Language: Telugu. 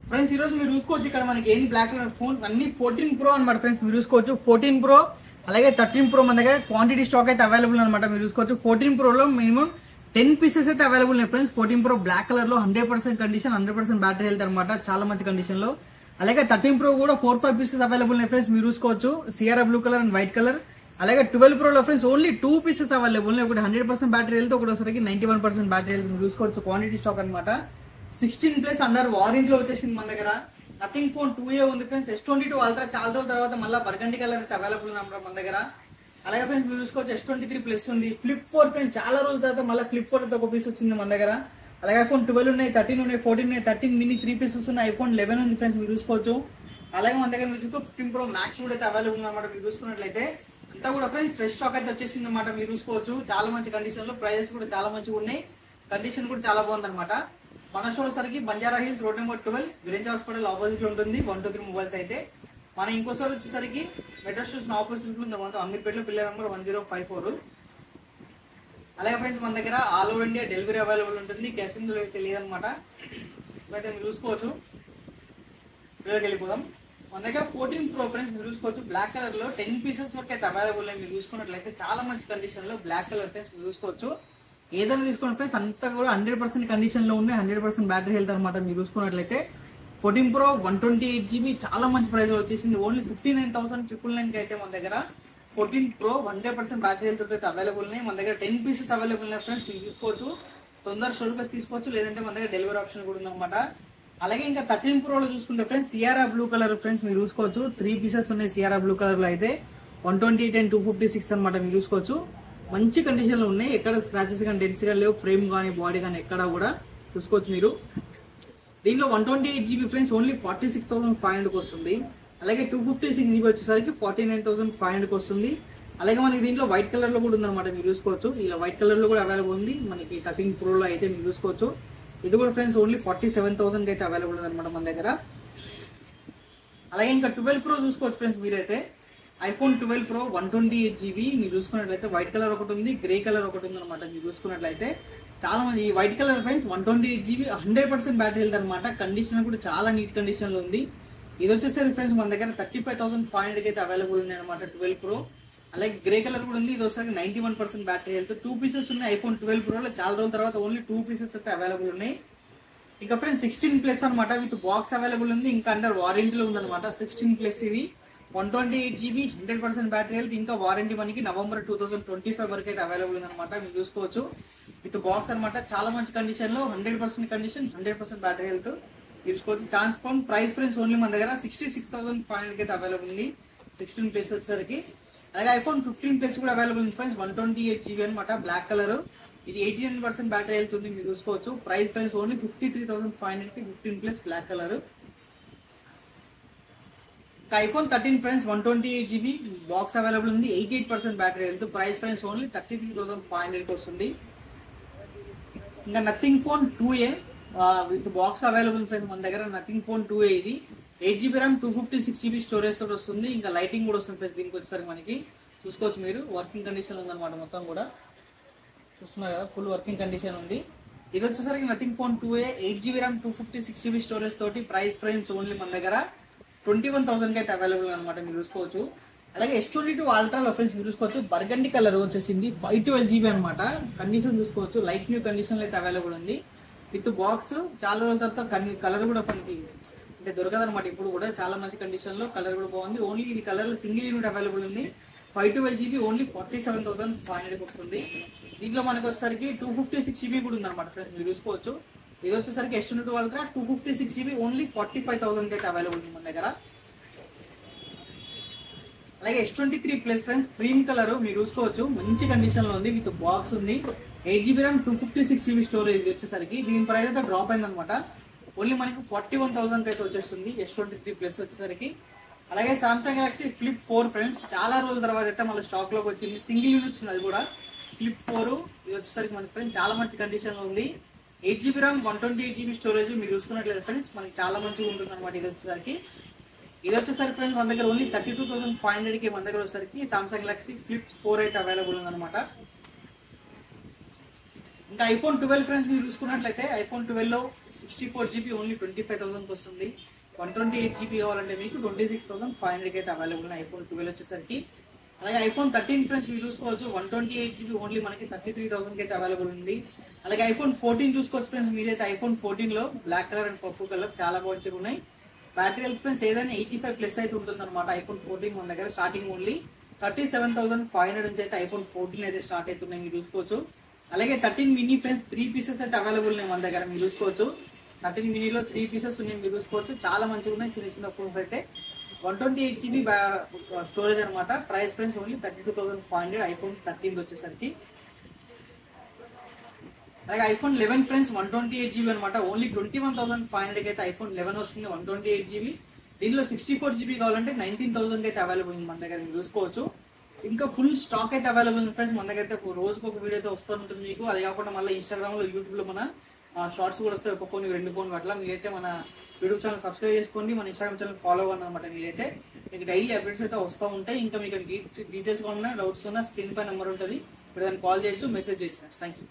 ఫ్రెండ్స్ ఈ రోజు మీరు చూసుకోవచ్చు ఇక్కడ మనకి ఏంది బ్లాక్ కలర్ ఫోన్ అన్ని 14 Pro అన్నమాట ఫ్రెండ్స్. మీరు చూసుకోవచ్చు 14 Pro అలాగే 13 Pro మన దగ్గర క్వాంటిటీ స్టాక్ అయితే అవైలబుల్ అనమాట. మీరు చూసుకోవచ్చు 14 Pro లో మినిమం 10 పీసెస్ అయితే అవైలబుల్ ఉన్నాయి ఫ్రెండ్స్. 14 Pro బ్లాక్ కలర్ లో 100% కండిషన్, 100% బ్యాటరీ హెల్త్ అనమాట, చాలా మంచి కండిషన్ లో. అలాగే 13 Pro కూడా 4-5 పీసెస్ అవైలబుల్ ఉన్నాయి ఫ్రెండ్స్. మీరు చూసుకోవచ్చు CR blue colour and white colour. అలాగే 12 Pro లో ఫ్రెండ్స్ ఓన్లీ 2 పీసెస్ అవైలబుల్ ఉన్నాయి. ఒకటి 100% బ్యాటరీ హెల్త్, ఒకటి వచ్చరికి 91% బ్యాటరీ హెల్త్. మీరు చూసుకోవచ్చు క్వాంటిటీ స్టాక్ అనమాట. 16+ అండర్ వారంటీలో వచ్చేసింది మన దగ్గర. నథింగ్ ఫోన్ 2A ఉంది ఫ్రెండ్స్. S22 అల్ట్రా చాలా రోజుల తర్వాత మళ్ళీ బర్గండి కలర్ అయితే అవైలబుల్ ఉంది మన దగ్గర. అలాగే ఫ్రెండ్స్ మీరు చూసుకోవచ్చు S23+ ఉంది. ఫ్లిప్ 4 ఫ్రెండ్స్ చాలా రోజుల తర్వాత మళ్ళీ ఫ్లిప్ 4 అయితే ఒక పీస్ వచ్చింది మన దగ్గర. అలాగే iPhone 12 ఉన్నాయి, 13 ఉన్నాయి, 14 ఉన్నాయి, 13 మినీ 3 పీసెస్ ఉన్నాయి. iPhone 11 ఉంది ఫ్రెండ్స్ మీరు చూసుకోవచ్చు. అలాగే మన దగ్గర మీరు చూసుకో 15 Pro Max కూడా అయితే అవైలబుల్ ఉంది అనమాట. మీరు చూసుకున్నట్లయితే అంతా కూడా ఫ్రెండ్స్ ఫ్రెష్ స్టాక్ అయితే వచ్చేసింది అనమాట. మీరు చూసుకోవచ్చు చాలా మంచి కండిషన్ లో, ప్రైజెస్ కూడా చాలా మంచిగా ఉన్నాయి, కండిషన్ కూడా చాలా బాగుంది అనమాట. మన షో సరికి Banjara Hills road number 12 Virinchi hospital opposite లో ఉంటుంది. 123 మొబైల్స్ అయితే మన ఇంకోసారి వచ్చేసరికి మెట్రో స్టేషన్ ఆపోజిట్ ఉంది అనమాట. అమీర్పేటలో పిల్లర్ నెంబర్ 1054. అలాగే ఫ్రెండ్స్ మన దగ్గర all over India delivery available ఉంటుంది. క్యాష్ ఆన్ డెలివరీ తెలియదు అనమాట. అయితే మీరు చూసుకోవచ్చు. వీడియోకి వెళ్ళిపోదాం. మన దగ్గర 14 Pro ఫ్రెండ్స్ మీరు చూసుకోవచ్చు బ్లాక్ కలర్ లో 10 పీసెస్ వరకు అయితే అవైలబుల్. మీరు చూసుకున్నట్లయితే చాలా మంచి కండిషన్ లో బ్లాక్ కలర్ ఫ్రెండ్స్ మీరు చూసుకోవచ్చు. ఏదైనా తీసుకోండి ఫ్రెండ్స్ అంతా కూడా 100% కండిషన్ లో ఉన్నాయి, 100% బ్యాటరీ హెల్త్ అనమాట. మీరు చూసుకున్నట్లయితే 14 Pro 128GB చాలా మంచి ప్రైస్ వచ్చేసింది. ఓన్లీ 59,999 కి అయితే మన దగ్గర 14 Pro 100% బ్యాటరీ హెల్త్ అయితే అవైలబుల్ ఉన్నాయి. మన దగ్గర 10 పీసెస్ అవైలబుల్ ఉన్నాయి ఫ్రెండ్స్. మీరు చూసుకోవచ్చు. తొందర షోరూమ్స్ తీసుకోవచ్చు, లేదంటే మన దగ్గర డెలివరీ ఆప్షన్ కూడా ఉందన్నమాట. అలాగే ఇంకా 13 Pro లో చూసుకుంటే friends CR blue colour friends మీరు చూసుకోవచ్చు. 3 పీసెస్ ఉన్నాయి సిఆర్ బ్లూ కలర్ లో అయితే 128 and 256 అనమాట. మీరు చూసుకోవచ్చు మంచి కండిషన్ లో ఉన్నాయి. ఎక్కడ స్క్రాచెస్ కానీ డెంట్స్ కానీ లేవు. ఫ్రేమ్ కానీ బాడీ కానీ ఎక్కడ కూడా చూసుకోవచ్చు మీరు. దీనిలో 128GB ఫ్రెండ్స్ ఓన్లీ 46,500 కి వస్తుంది. అలాగే 256GB వచ్చేసరికి 49,500 కి వస్తుంది. అలాగే మనకి దీంట్లో వైట్ కలర్ లో కూడా ఉందన్నమాట. మీరు చూసుకోవచ్చు ఇలా వైట్ కలర్ లో కూడా అవైలబుల్ ఉంది మనకి 13 Pro లో అయితే. మీరు చూసుకోవచ్చు ఇది కూడా ఫ్రెండ్స్ ఓన్లీ 47,000 కి అయితే అవైలబుల్ ఉంది అనమాట మన దగ్గర. అలాగే ఇంకా 12 Pro చూసుకోవచ్చు ఫ్రెండ్స్ మీరైతే. iPhone 12 Pro 128GB మీరు చూసుకున్నట్లయితే వైట్ కలర్ ఒకటి ఉంది, గ్రే కలర్ ఒకటి ఉంది అనమాట. మీరు చూసుకున్నట్లయితే చాలా మంది ఈ white colour friends 128GB 100% battery health అనమాట. కండిషన్ కూడా చాలా నీట్ కండిషన్ లో ఉంది. ఇది వచ్చేసరికి ఫ్రెండ్స్ మన దగ్గర 35,500 కి అయితే అవైలబుల్ ఉంది అనమాట 12 Pro. అలాగే గ్రే కలర్ కూడా ఉంది. ఇది వచ్చేసరికి 91% బ్యాటరీ హెల్త్. 2 పీసెస్ ఉన్నాయి iPhone 12 Pro లో. చాలా రోజుల తర్వాత ఓన్లీ 2 పీసెస్ అయితే అవైలబుల్ ఉన్నాయి. ఇంకా ఫ్రెండ్స్ 16+ అనమాట. విత్ బాక్స్ అవైలబుల్ ఉంది. ఇంకా అండర్ వారంటీలో ఉంది అనమాట. 16+ ఇది 128GB 100% బ్యాటరీ హెల్త్. ఇంకా వారంటీ మనకి నవంబర్ 2025 వరకు అయితే అవైలబుల్ ఉంది అనమాట. మీరు చూసుకోవచ్చు విత్ బాక్స్ అనమాట. చాలా మంచి కండిషన్ లో 100% కండిషన్, 100% బ్యాటరీ హెల్త్ తీసుకోవచ్చు. Chance phone price friends only మన దగ్గర 66,500 కి అయితే అవైలబుల్ ఉంది 16+ వచ్చేసరికి. అలాగే iPhone 15+ కూడా అవైలబుల్ ఉంది ఫ్రెండ్స్. 128GB అనమాట బ్లాక్ కలర్. ఇది 89% బ్యాటరీ హెల్త్ ఉంది. మీరు చూసుకోవచ్చు ప్రైస్ ఫ్రెండ్స్ ఓన్లీ 53,500 కి 15+ black colour. iPhone 13 friends 128GB box available ఉంది. 88% battery health. Price friends only 33,500 కి వస్తుంది. ఇంకా nothing phone 2A with box available friends మన దగ్గర. నథింగ్ ఫోన్ 2A ఇది 8GB RAM 256GB స్టోరేజ్ తోటి వస్తుంది. ఇంకా లైటింగ్ కూడా వస్తుంది ఫ్రెండ్స్. దీనికి వచ్చేసరికి మనకి చూసుకోవచ్చు మీరు వర్కింగ్ కండిషన్ ఉందన్నమాట. మొత్తం కూడా చూస్తున్నారు కదా ఫుల్ వర్కింగ్ కండిషన్ ఉంది. ఇది వచ్చేసరికి nothing phone 2A 8GB RAM 256GB storage తోటి. ప్రైస్ ఫ్రెండ్స్ ఓన్లీ మన దగ్గర 21,000 కి అయితే అవైలబుల్ అనమాట. మీరు చూసుకోవచ్చు. అలాగే S22 అల్ట్రాలో ఫ్రెండ్స్ మీరు చూసుకోవచ్చు బర్గండి కలర్ వచ్చేసింది 512GB అనమాట. కండిషన్ చూసుకోవచ్చు లైట్ న్యూ కండిషన్ లో అయితే అవైలబుల్ ఉంది. విత్ బాక్స్ చాలా రోజుల తర్వాత కలర్ కూడా మనకి అంటే దొరకదు అనమాట. ఇప్పుడు కూడా చాలా మంచి కండిషన్ లో కలర్ కూడా బాగుంది. ఓన్లీ ఇది కలర్ సింగిల్ యూనిట్ అవైలబుల్ ఉంది. 512GB ఓన్లీ 47,500 కి వస్తుంది. దీంట్లో మనకి వచ్చేసరికి 256GB కూడా ఉంది అనమాట ఫ్రెండ్స్. మీరు చూసుకోవచ్చు ఇది వచ్చేసరికి S22 అల్ట్రా 256GB ఓన్లీ 45,000 కి అయితే అవైలబుల్ ఉంది మన దగ్గర. అలాగే S23+ ఫ్రెండ్స్ క్రీమ్ కలర్ మీరు చూసుకోవచ్చు మంచి కండిషన్ లో ఉంది. విత్ బాక్స్ ఉంది. 8GB RAM 256GB స్టోరేజ్ వచ్చేసరికి దీని ప్రైస్ అయితే డ్రాప్ అయింది అనమాట. ఓన్లీ మనకి 41,000 కి అయితే వచ్చేస్తుంది S23+ వచ్చేసరికి. అలాగే సామ్సంగ్ గెలాక్సీ ఫ్లిప్ 4 ఫ్రెండ్స్ చాలా రోజుల తర్వాత అయితే మళ్ళీ స్టాక్ లోకి వచ్చింది. సింగిల్ యూనిట్ వచ్చింది అది కూడా ఫ్లిప్ 4. ఇది వచ్చేసరికి మనకి ఫ్రెండ్స్ చాలా మంచి కండిషన్ లో ఉంది. 8GB RAM 128GB స్టోరేజ్ మీరు చూసుకున్నట్లయితే ఫ్రెండ్స్ మనకి చాలా మంచిగా ఉంటుంది అనమాట. ఇది వచ్చేసరికి ఫ్రెండ్స్ మన దగ్గర ఓన్లీ 32,500 కి మన దగ్గర వచ్చేసరికి సామ్సంగ్ గెలాక్సీ ఫ్లిప్ 4 అయితే అవైలబుల్ ఉందన్నమాట. ఇంకా iPhone 12 ఫ్రెండ్స్ మీరు చూసుకున్నట్లయితే iPhone 12 లో 64 GB ఓన్లీ 25,000 వస్తుంది. 128 GB కావాలంటే మీకు 26,500 అయితే అవైలబుల్ ఐఫోన్ 12 వచ్చేసరికి. అలాగే ఐఫోన్ 13 ఫ్రెండ్స్ మీరు చూసుకోవచ్చు 128 GB ఓన్లీ మనకి 33,000 అయితే అవైలబుల్ ఉంది. అలాగే ఐఫోన్ 14 చూసుకోవచ్చు ఫ్రెండ్స్ మీరైతే. ఐఫోన్ 14 లో black colour and purple colour చాలా బాగా ఉన్నాయి. బ్యాటరీ హెల్త్ ఫ్రెండ్స్ ఏదైనా 85+ అయితే ఉంటుంది అనమాట. ఐఫోన్ 14 మన దగ్గర స్టార్టింగ్ ఓన్లీ 37,500 నుంచి అయితే ఐఫోన్ 14 అయితే స్టార్ట్ అవుతున్నాయి మీరు చూసుకోవచ్చు. అలాగే 13 మినీ ఫ్రెండ్స్ 3 పీసెస్ అయితే అవైలబుల్ ఉన్నాయి మన దగ్గర మీరు చూసుకోవచ్చు. 13 మినీలో 3 పీసెస్ ఉన్నాయి మీరు చూసుకోవచ్చు. చాలా మంచిగా ఉన్నాయి చిన్న చిన్న ఫోన్స్ అయితే. 128 GB స్టోరేజ్ అనమాట. ప్రైస్ ఫ్రెండ్స్ ఓన్లీ 32,500 ఐఫోన్ 13 వచ్చేసరికి. అలాగే ఐఫోన్ 11 ఫ్రెండ్స్ 128 GB అనమాట. ఓన్లీ 21,500 అయితే ఐఫోన్ 11 వస్తుంది 128 GB. దీనిలో 64 GB కావాలంటే 19,000 అయితే అవైలబుల్ ఉంది మన దగ్గర మీరు చూసుకోవచ్చు. ఇంకా ఫుల్ స్టాక్ అయితే అవైలబుల్ ఉంది ఫ్రెండ్స్ మన దగ్గర అయితే. రోజుకు ఒక వీడియో అయితే వస్తూ ఉంటుంది మీకు. అది కాకుండా మళ్ళీ ఇన్స్టాగ్రామ్ లో యూట్యూబ్ లో మన షార్ట్స్ కూడా వస్తాయి. ఒక ఫోన్ 2 ఫోన్ అట్లా. మీరైతే మన యూట్యూబ్ ఛానల్ సబ్స్క్రైబ్ చేసుకోండి, మన ఇన్స్టాగ్రామ్ ఛానల్ ఫాలో అవ్వండి అనమాట. మీరైతే మీకు డైలీ అప్డేట్స్ అయితే వస్తూ ఉంటాయి. ఇంకా మీకు డీటెయిల్స్ ఉన్నా డౌట్స్ ఉన్నా స్క్రీన్ పై నెంబర్ ఉంటుంది, మీరు దాన్ని కాల్ చేయొచ్చు, మెసేజ్ చేయొచ్చు. Thank you.